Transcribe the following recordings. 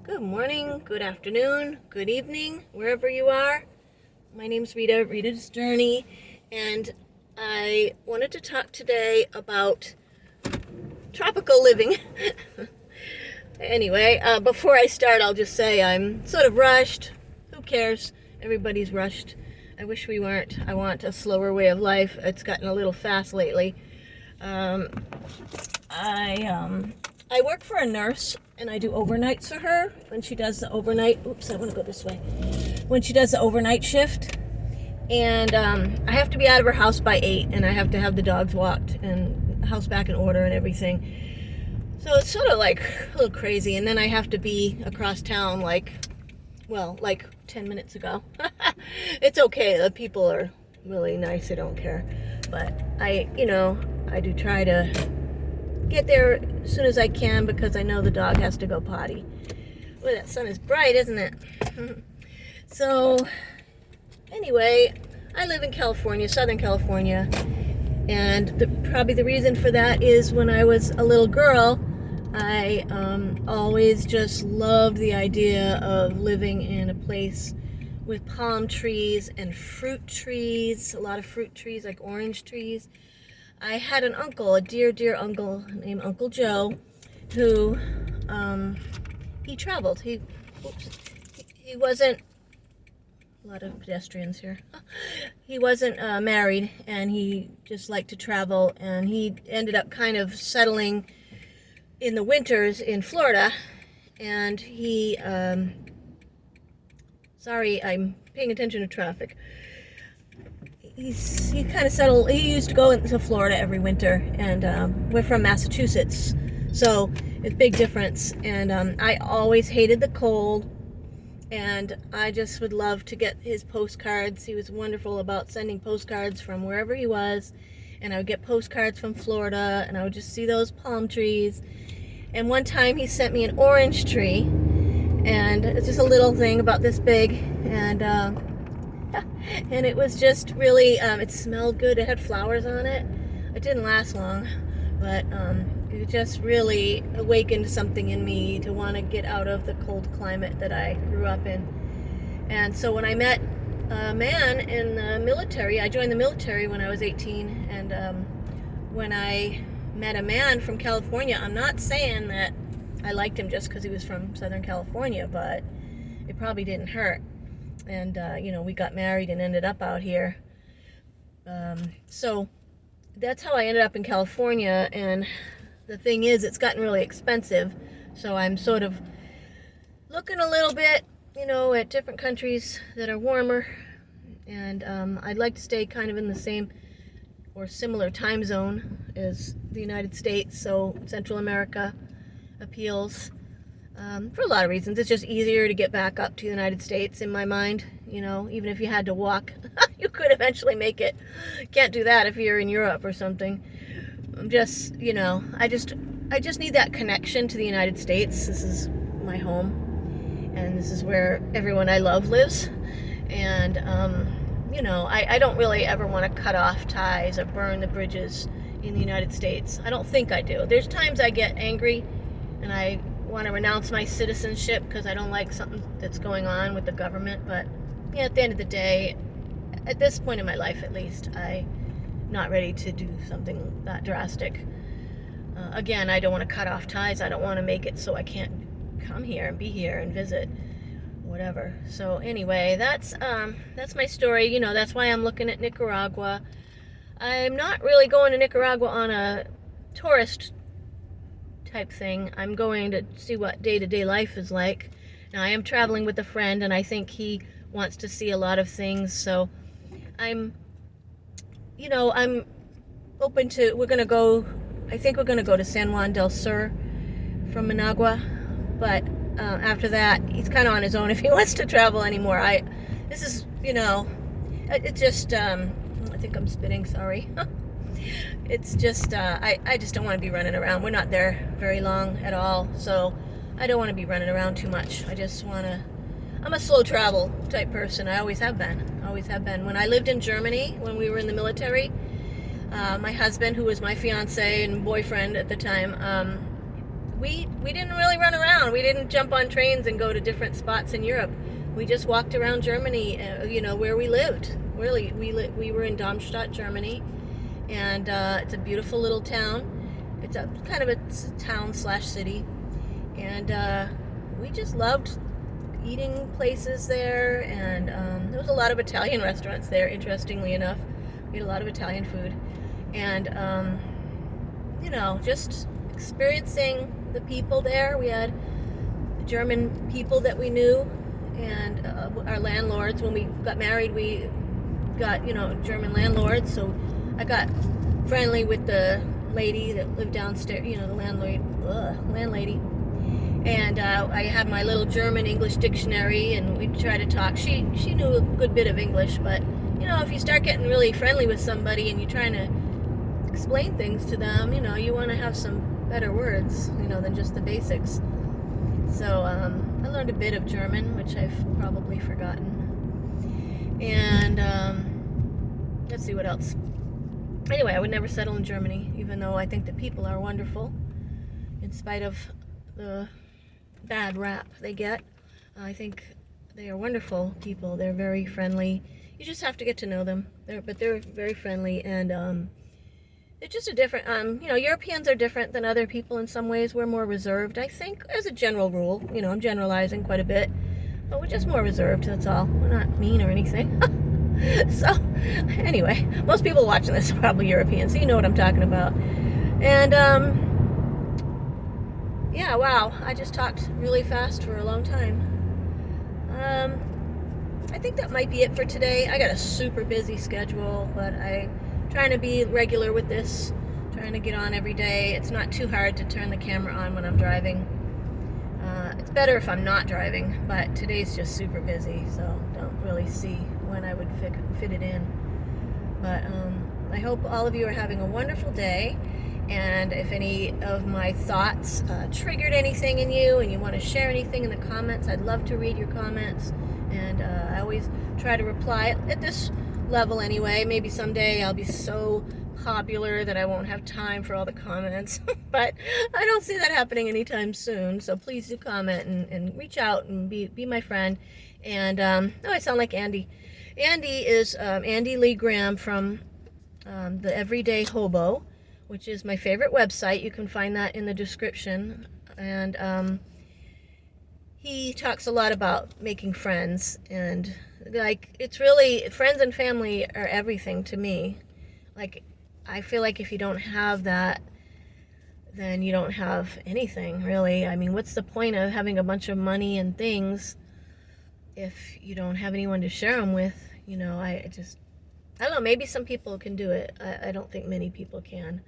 Good morning, good afternoon, good evening, wherever you are. My name's Rita's Journey, and I wanted to talk today about tropical living. Anyway, before I start, I'll just say I'm sort of rushed. Who cares? Everybody's rushed. I wish we weren't. I want a slower way of life. It's gotten a little fast lately. Um, I work for a nurse, and I do overnights for her when she does the overnight. Oops, I want to go this way. When she does the overnight shift, and I have to be out of her house by 8, and I have to have the dogs walked and the house back in order and everything. So it's sort of like a little crazy, and then I have to be across town like 10 minutes ago. It's okay. The people are really nice. They don't care. But I do try to get there as soon as I can because I know the dog has to go potty. Boy, that sun is bright, isn't it? So, anyway, I live in California, Southern California, and probably the reason for that is when I was a little girl, I always just loved the idea of living in a place with palm trees and fruit trees, a lot of fruit trees like orange trees. I had an uncle, a dear, dear uncle named Uncle Joe, who he traveled. He wasn't, a lot of pedestrians here. He wasn't married, and he just liked to travel, and he ended up kind of settling in the winters in Florida, and he, sorry, I'm paying attention to traffic. He kind of settled. He used to go into Florida every winter, and we're from Massachusetts, so it's a big difference. And I always hated the cold, and I just would love to get his postcards. He was wonderful about sending postcards from wherever he was, and I would get postcards from Florida, and I would just see those palm trees. And one time he sent me an orange tree, and it's just a little thing about this big, and it was just really, it smelled good. It had flowers on it. It didn't last long, but it just really awakened something in me to want to get out of the cold climate that I grew up in. And so when I met a man in the military, I joined the military when I was 18, and when I met a man from California, I'm not saying that I liked him just because he was from Southern California, but it probably didn't hurt. And, we got married and ended up out here. So that's how I ended up in California. And the thing is, it's gotten really expensive. So I'm sort of looking a little bit, at different countries that are warmer. And I'd like to stay kind of in the same or similar time zone as the United States. So Central America appeals. For a lot of reasons. It's just easier to get back up to the United States in my mind. Even if you had to walk, you could eventually make it. Can't do that if you're in Europe or something. I'm just, I just need that connection to the United States. This is my home, and this is where everyone I love lives. And, I don't really ever want to cut off ties or burn the bridges in the United States. I don't think I do. There's times I get angry, and I want to renounce my citizenship because I don't like something that's going on with the government. But at the end of the day, at this point in my life at least, I'm not ready to do something that drastic. Again, I don't want to cut off ties. I don't want to make it so I can't come here and be here and visit, whatever. So anyway, that's my story. That's why I'm looking at Nicaragua. I'm not really going to Nicaragua on a tourist type thing. I'm going to see what day-to-day life is like. Now, I am traveling with a friend, and I think he wants to see a lot of things, so I'm open to, I think we're going to go to San Juan del Sur from Managua, but after that, he's kind of on his own if he wants to travel anymore. I think I'm spitting, sorry. It's just, I just don't want to be running around. We're not there very long at all, so I don't want to be running around too much. I'm a slow travel type person. I always have been. When I lived in Germany, when we were in the military, my husband, who was my fiance and boyfriend at the time, we didn't really run around. We didn't jump on trains and go to different spots in Europe. We just walked around Germany, where we lived. Really, we were in Darmstadt, Germany, and it's a beautiful little town. It's a kind of a town/city, and we just loved eating places there. And there was a lot of Italian restaurants there. Interestingly enough, we had a lot of Italian food, and just experiencing the people there. We had German people that we knew, and our landlords. When we got married, we got German landlords. So I got friendly with the lady that lived downstairs. The landlady. And I had my little German English dictionary, and we'd try to talk. She knew a good bit of English, but if you start getting really friendly with somebody and you're trying to explain things to them, you want to have some better words, than just the basics. So I learned a bit of German, which I've probably forgotten. And let's see what else. Anyway, I would never settle in Germany, even though I think the people are wonderful, in spite of the bad rap they get. I think they are wonderful people. They're very friendly. You just have to get to know them. They're very friendly, and it's just a different, Europeans are different than other people in some ways. We're more reserved, I think, as a general rule. I'm generalizing quite a bit, but we're just more reserved, that's all. We're not mean or anything. So, anyway, most people watching this are probably Europeans, so you know what I'm talking about. And, yeah, wow, I just talked really fast for a long time. I think that might be it for today. I got a super busy schedule, but I'm trying to be regular with this, trying to get on every day. It's not too hard to turn the camera on when I'm driving. It's better if I'm not driving, but today's just super busy, so don't really see when I would fit it in. But I hope all of you are having a wonderful day, and if any of my thoughts triggered anything in you and you want to share anything in the comments, I'd love to read your comments, and I always try to reply at this level anyway. Maybe someday I'll be so popular that I won't have time for all the comments, but I don't see that happening anytime soon. So please do comment and reach out and be my friend. And I sound like Andy. Andy is Andy Lee Graham from the Everyday Hobo, which is my favorite website. You can find that in the description. And he talks a lot about making friends, and it's really, friends and family are everything to me. I feel like if you don't have that, then you don't have anything, really. I mean, what's the point of having a bunch of money and things if you don't have anyone to share them with? I don't know, maybe some people can do it. I don't think many people can.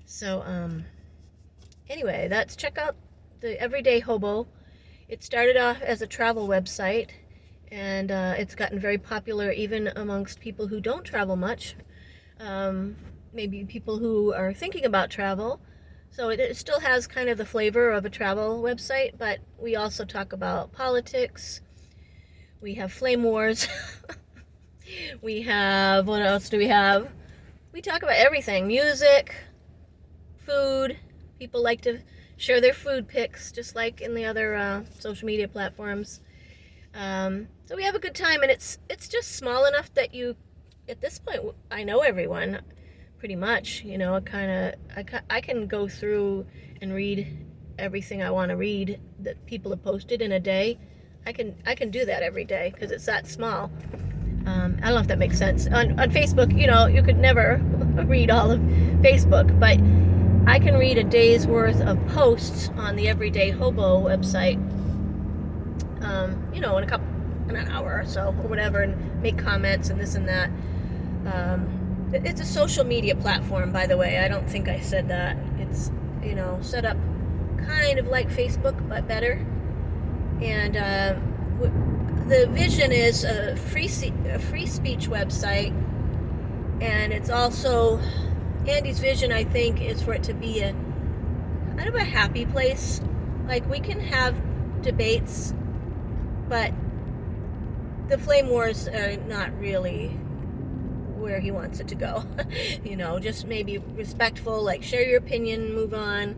So, anyway, check out the Everyday Hobo. It started off as a travel website, and it's gotten very popular even amongst people who don't travel much. Maybe people who are thinking about travel. So it still has kind of the flavor of a travel website, but we also talk about politics. We have flame wars. We have, what else do we have? We talk about everything. Music, food. People like to share their food pics, just like in the other social media platforms. So we have a good time, and it's just small enough that at this point, I know everyone, pretty much. I can go through and read everything I want to read that people have posted in a day. I can do that every day because it's that small. I don't know if that makes sense. On Facebook, you could never read all of Facebook, but I can read a day's worth of posts on the Everyday Hobo website, in an hour or so, or whatever, and make comments and this and that. It's a social media platform, by the way. I don't think I said that. It's, set up kind of like Facebook, but better. And the vision is a free speech website, and it's also, Andy's vision, I think, is for it to be a kind of a happy place. We can have debates, but the flame wars are not really where he wants it to go. Just maybe respectful, share your opinion, move on.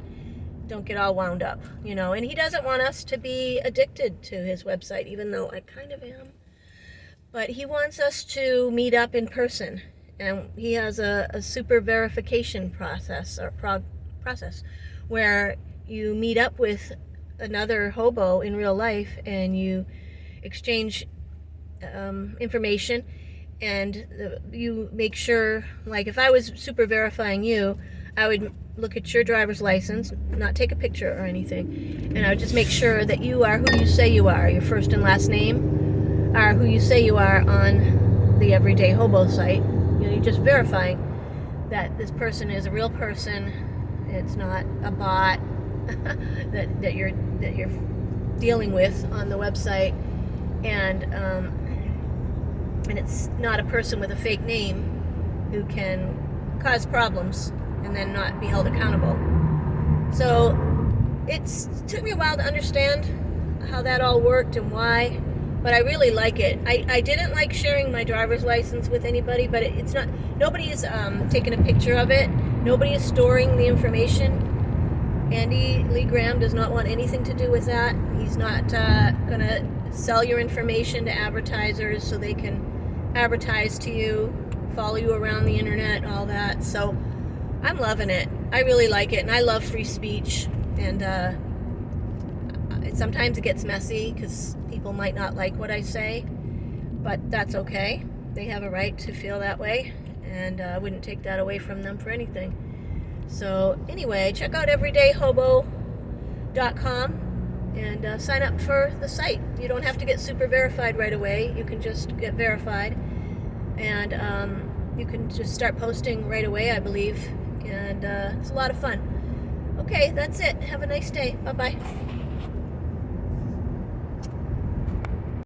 don't get all wound up, you know. And he doesn't want us to be addicted to his website, even though I kind of am. But he wants us to meet up in person. And he has a super verification process process where you meet up with another hobo in real life and you exchange information, and you make sure, like if I was super verifying you, I would look at your driver's license, not take a picture or anything, and I would just make sure that you are who you say you are. Your first and last name are who you say you are on the Everyday Hobo site. You know, you're just verifying that this person is a real person. It's not a bot that you're dealing with on the website, and it's not a person with a fake name who can cause problems and then not be held accountable. So it took me a while to understand how that all worked and why, but I really like it. I didn't like sharing my driver's license with anybody, but it's not, nobody is taking a picture of it. Nobody is storing the information. Andy Lee Graham does not want anything to do with that. He's not going to sell your information to advertisers so they can advertise to you, follow you around the internet, all that. So I'm loving it. I really like it, and I love free speech. And sometimes it gets messy because people might not like what I say, but that's okay. They have a right to feel that way, and I wouldn't take that away from them for anything. So anyway, check out everydayhobo.com and sign up for the site. You don't have to get super verified right away. You can just get verified, and you can just start posting right away, I believe, and it's a lot of fun. Okay, that's it. Have a nice day. Bye-bye.